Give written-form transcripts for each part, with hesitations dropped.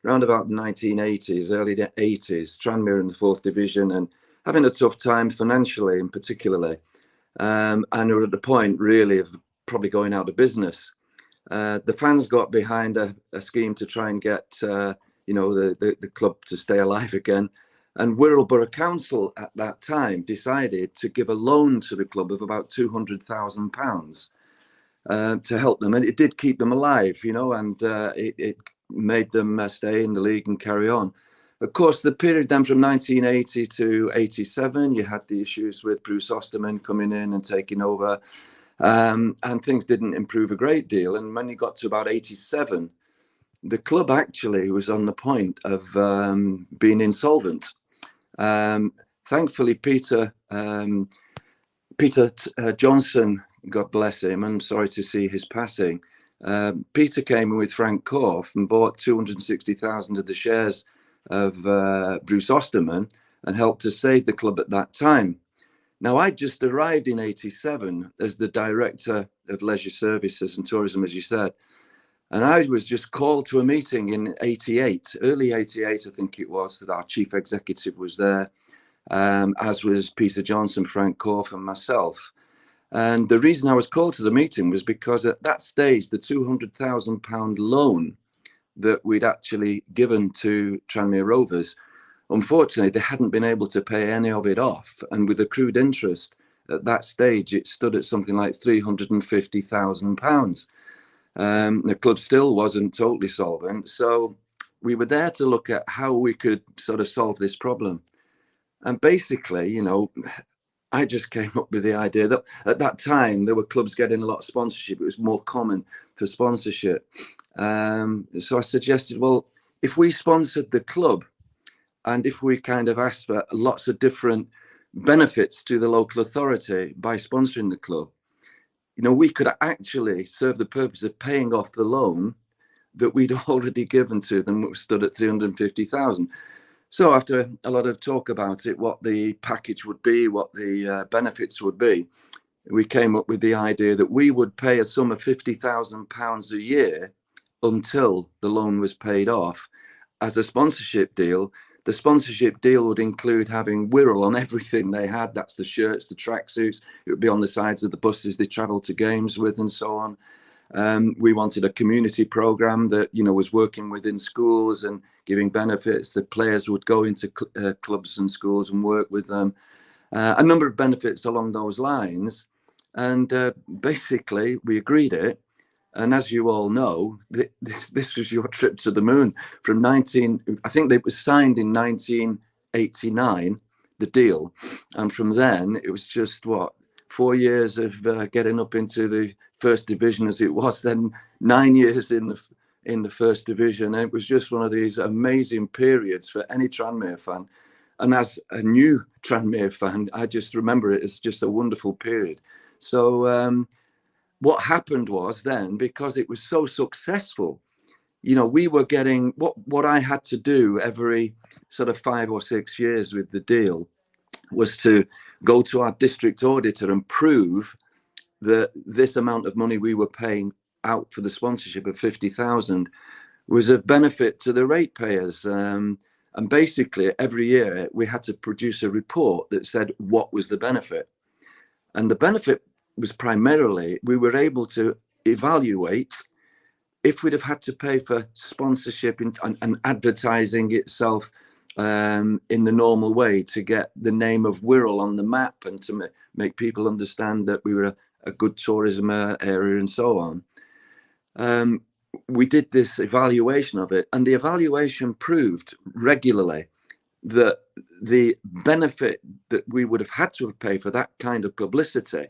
around about the 1980s, early 80s, Tranmere in the 4th Division and having a tough time financially in particularly. And we're at the point really of probably going out of business. The fans got behind a scheme to try and get, the club to stay alive again. And Wirral Borough Council at that time decided to give a loan to the club of about £200,000 to help them. And it did keep them alive, and it made them stay in the league and carry on. Of course, the period then from 1980 to 87, you had the issues with Bruce Osterman coming in and taking over, and things didn't improve a great deal. And when you got to about 87, the club actually was on the point of being insolvent. Thankfully, Peter Johnson, God bless him, I'm sorry to see his passing. Peter came in with Frank Corfe and bought 260,000 of the shares of Bruce Osterman and helped to save the club at that time. Now, I just arrived in 87 as the Director of Leisure Services and Tourism, as you said. And I was just called to a meeting in 88, early 88, I think it was, that our Chief Executive was there, as was Peter Johnson, Frank Corfe and myself. And the reason I was called to the meeting was because at that stage, the £200,000 loan that we'd actually given to Tranmere Rovers, unfortunately, they hadn't been able to pay any of it off. And with accrued interest at that stage, it stood at something like £350,000. The club still wasn't totally solvent. So we were there to look at how we could sort of solve this problem. And basically, I just came up with the idea that at that time, there were clubs getting a lot of sponsorship. It was more common for sponsorship. So I suggested, well, if we sponsored the club and if we kind of asked for lots of different benefits to the local authority by sponsoring the club, we could actually serve the purpose of paying off the loan that we'd already given to them, which stood at 350,000. So after a lot of talk about it, what the package would be, what the benefits would be, we came up with the idea that we would pay a sum of £50,000 a year until the loan was paid off as a sponsorship deal. The sponsorship deal would include having Wirral on everything they had. That's the shirts, the tracksuits. It would be on the sides of the buses they travelled to games with and so on. We wanted a community program that, was working within schools and giving benefits. The players would go into clubs and schools and work with them. A number of benefits along those lines. And basically, we agreed it. And as you all know, this was your trip to the moon from I think it was signed in 1989, the deal. And from then, it was just 4 years of getting up into the First Division as it was then, 9 years in the First Division. And it was just one of these amazing periods for any Tranmere fan. And as a new Tranmere fan, I just remember it as just a wonderful period. So what happened was then, because it was so successful, we were getting what I had to do every sort of 5 or 6 years with the deal was to go to our district auditor and prove that this amount of money we were paying out for the sponsorship of 50,000 was a benefit to the ratepayers. And basically every year we had to produce a report that said what was the benefit. And the benefit was primarily we were able to evaluate if we'd have had to pay for sponsorship and advertising itself in the normal way to get the name of Wirral on the map and to make people understand that we were a good tourism area and so on. We did this evaluation of it, and the evaluation proved regularly that the benefit that we would have had to have paid for that kind of publicity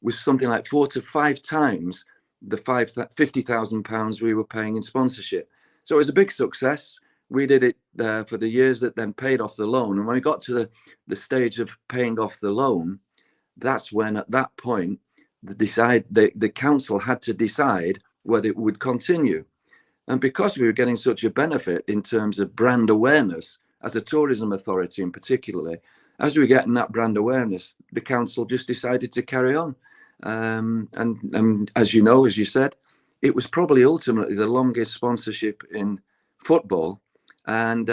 was something like 4 to 5 times the £50,000 we were paying in sponsorship. So it was a big success. We did it for the years that then paid off the loan. And when we got to the stage of paying off the loan, that's when at that point, the council had to decide whether it would continue. And because we were getting such a benefit in terms of brand awareness, as a tourism authority in particularly, as we were getting that brand awareness, the council just decided to carry on. And as you know, as you said, it was probably ultimately the longest sponsorship in football, and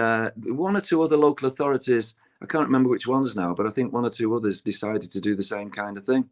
one or two other local authorities, I can't remember which ones now, but I think one or two others decided to do the same kind of thing.